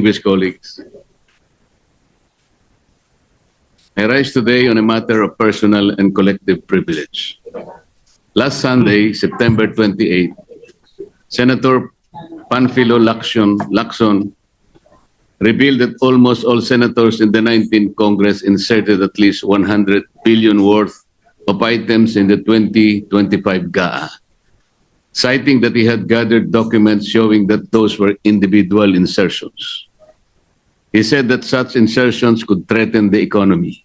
distinguished colleagues. I rise today on a matter of personal and collective privilege. Last Sunday, September 28, Senator Panfilo Lacson revealed that almost all senators in the 19th Congress inserted at least 100 billion worth of items in the 2025 GAA, citing that he had gathered documents showing that those were individual insertions. He said that such insertions could threaten the economy.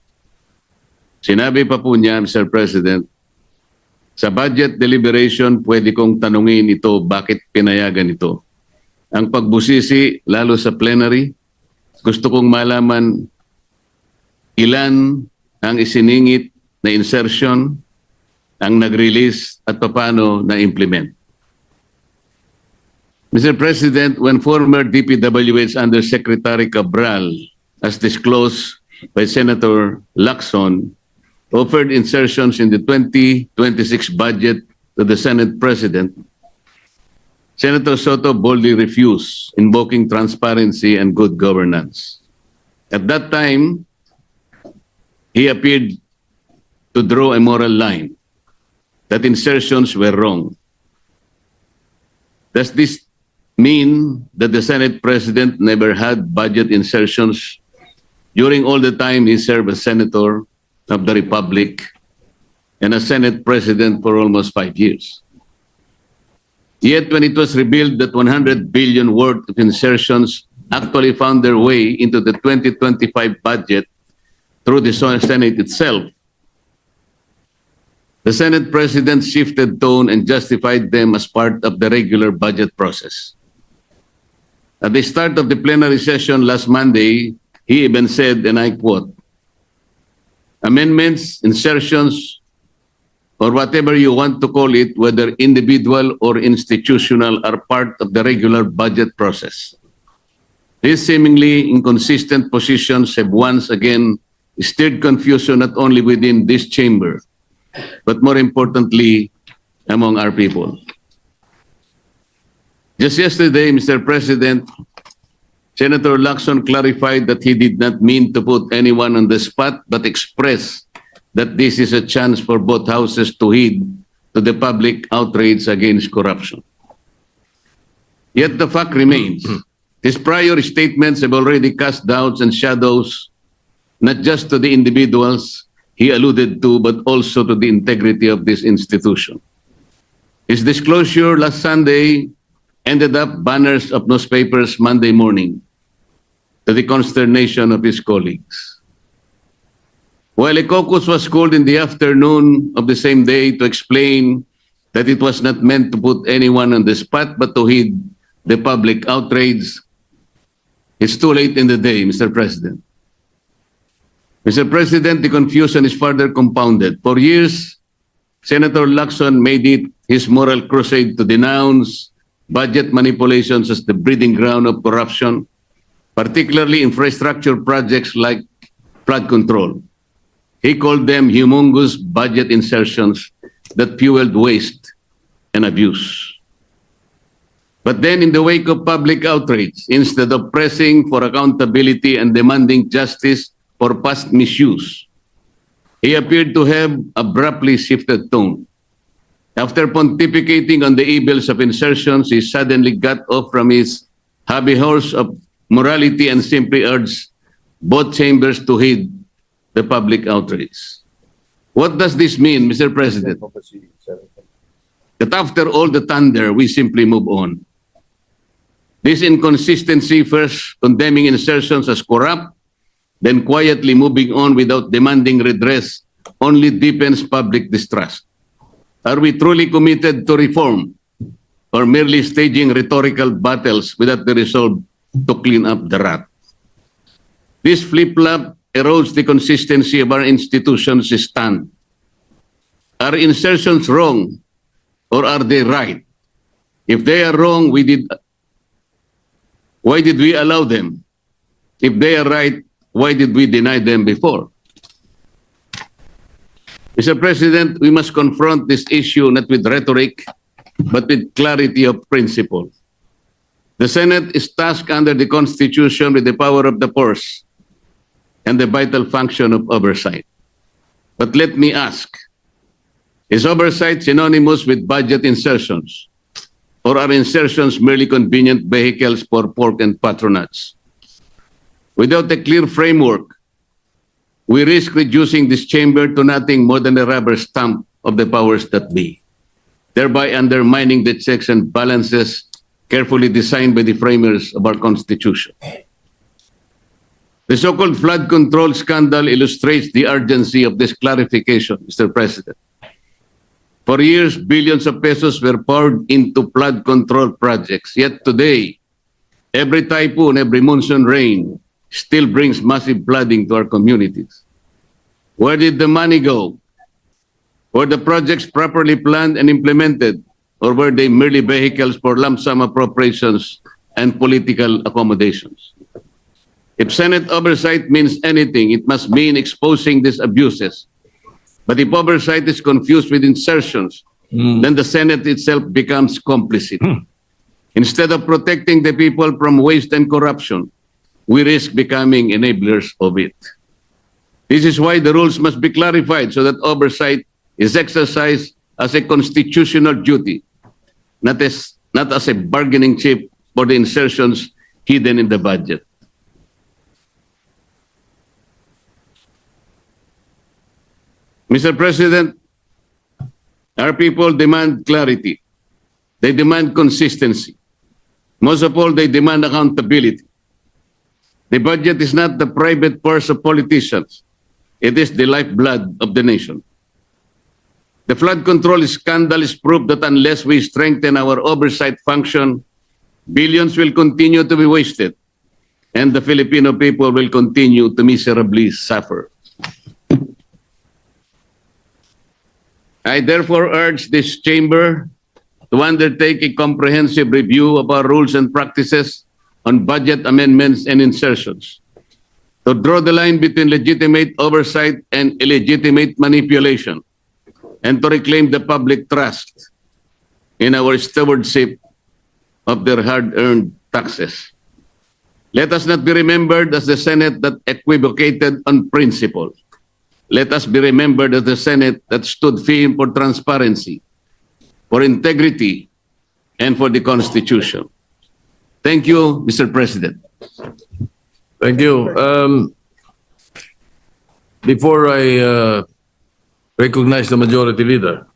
Sinabi pa po niya, Mr. President, sa budget deliberation, pwede kong tanungin ito bakit pinayagan ito. Ang pagbusisi, lalo sa plenary, gusto kong malaman ilan ang isiningit na insertion, ang nag-release at paano na-implement. Mr. President, when former DPWH Undersecretary Cabral, as disclosed by Senator Lacson, offered insertions in the 2026 budget to the Senate President, Senator Sotto boldly refused, invoking transparency and good governance. At that time, he appeared to draw a moral line that insertions were wrong. Does this mean that the Senate President never had budget insertions during all the time he served as Senator of the Republic and as Senate President for almost 5 years? Yet when it was revealed that 100 billion worth of insertions actually found their way into the 2025 budget through the Senate itself, the Senate President shifted tone and justified them as part of the regular budget process. At the start of the plenary session last Monday, he even said, and I quote, "Amendments, insertions, or whatever you want to call it, whether individual or institutional, are part of the regular budget process. These seemingly inconsistent positions have once again stirred confusion not only within this chamber, but more importantly, among our people." Just yesterday, Mr. President, Senator Lacson clarified that he did not mean to put anyone on the spot, but expressed that this is a chance for both houses to heed to the public outrage against corruption. Yet the fact remains, his prior statements have already cast doubts and shadows, not just to the individuals he alluded to, but also to the integrity of this institution. His disclosure last Sunday ended up banners of newspapers Monday morning, to the consternation of his colleagues. While a caucus was called in the afternoon of the same day to explain that it was not meant to put anyone on the spot but to heed the public outrage, it's too late in the day, Mr. President. Mr. President, the confusion is further compounded. For years, Senator Lacson made it his moral crusade to denounce budget manipulations as the breeding ground of corruption, particularly infrastructure projects like flood control. He called them humongous budget insertions that fueled waste and abuse. But then in the wake of public outrage, instead of pressing for accountability and demanding justice for past misuse, he appeared to have abruptly shifted tone. After pontificating on the evils of insertions, he suddenly got off from his hobby horse of morality and simply urged both chambers to heed the public outrage. What does this mean, Mr. President? That after all the thunder, we simply move on. This inconsistency, first condemning insertions as corrupt, then quietly moving on without demanding redress, only deepens public distrust. Are we truly committed to reform or merely staging rhetorical battles without the resolve to clean up the rot? This flip-flop erodes the consistency of our institutions' stand. Are insertions wrong or are they right? If they are wrong, why did we allow them? If they are right, why did we deny them before? Mr. President, we must confront this issue not with rhetoric, but with clarity of principle. The Senate is tasked under the Constitution with the power of the purse and the vital function of oversight. But let me ask, is oversight synonymous with budget insertions? Or are insertions merely convenient vehicles for pork and patronage? Without a clear framework, we risk reducing this chamber to nothing more than a rubber stamp of the powers that be, thereby undermining the checks and balances carefully designed by the framers of our Constitution. The so-called flood control scandal illustrates the urgency of this clarification, Mr. President. For years, billions of pesos were poured into flood control projects. Yet today, every typhoon, every monsoon rain still brings massive flooding to our communities. Where did the money go? Were the projects properly planned and implemented, or were they merely vehicles for lump sum appropriations and political accommodations? If Senate oversight means anything, it must mean exposing these abuses. But if oversight is confused with insertions, then the Senate itself becomes complicit. Instead of protecting the people from waste and corruption, we risk becoming enablers of it. This is why the rules must be clarified so that oversight is exercised as a constitutional duty, not as a bargaining chip for the insertions hidden in the budget. Mr. President, our people demand clarity. They demand consistency. Most of all, they demand accountability. The budget is not the private purse of politicians. It is the lifeblood of the nation. The flood control scandal is proof that unless we strengthen our oversight function, billions will continue to be wasted, and the Filipino people will continue to miserably suffer. I therefore urge this chamber to undertake a comprehensive review of our rules and practices on budget amendments and insertions, to draw the line between legitimate oversight and illegitimate manipulation, and to reclaim the public trust in our stewardship of their hard-earned taxes. Let us not be remembered as the Senate that equivocated on principle. Let us be remembered as the Senate that stood firm for transparency, for integrity, and for the Constitution. Thank you, Mr. President. Thank you. Before I recognize the Majority Leader,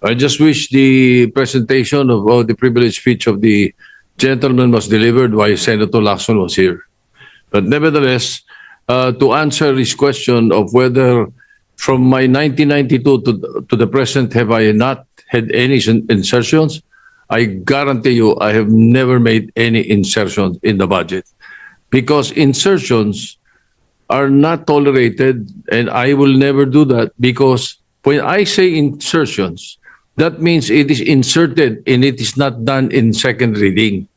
I just wish the presentation of the privileged speech of the gentleman was delivered while Senator Lacson was here. But nevertheless, to answer his question of whether from my 1992 to the present have I not had any insertions, I guarantee you I have never made any insertions in the budget, because insertions are not tolerated, and I will never do that, because when I say insertions, that means it is inserted and it is not done in second reading.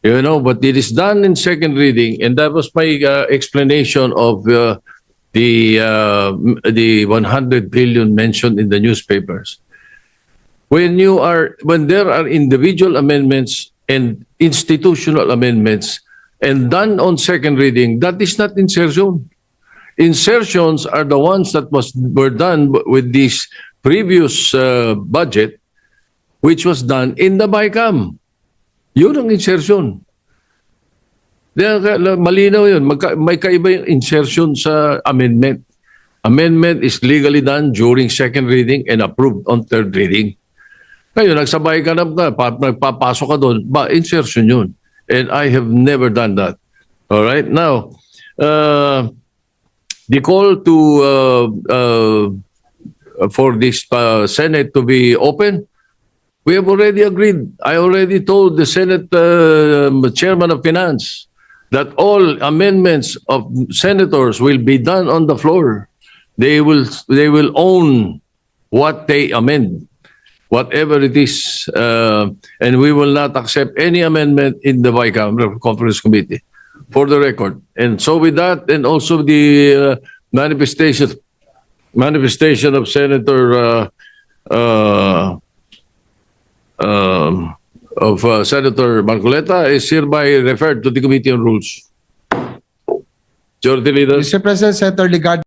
You know, but it is done in second reading, and that was my explanation of the 100 billion mentioned in the newspapers. When there are individual amendments and institutional amendments and done on second reading, that is not insertion. Insertions are the ones that were done with this previous budget, which was done in the BICAM. Yun ang insertion. Malinaw yun. May kaiba yung insertion sa amendment. Amendment is legally done during second reading and approved on third reading. Ngayon, nagsabay ka na, nagpapasok ka doon, insertion yun. And I have never done that. All right? Now, the call to for this Senate to be open, we have already agreed. I already told the Senate Chairman of Finance that all amendments of senators will be done on the floor. They will own what they amend, whatever it is, and we will not accept any amendment in the bicameral conference committee, for the record. And so with that, and also the manifestation of Senator of Senator Marcoleta is hereby referred to the Committee on Rules. Majority Leader. Mr. President, Senator Legarda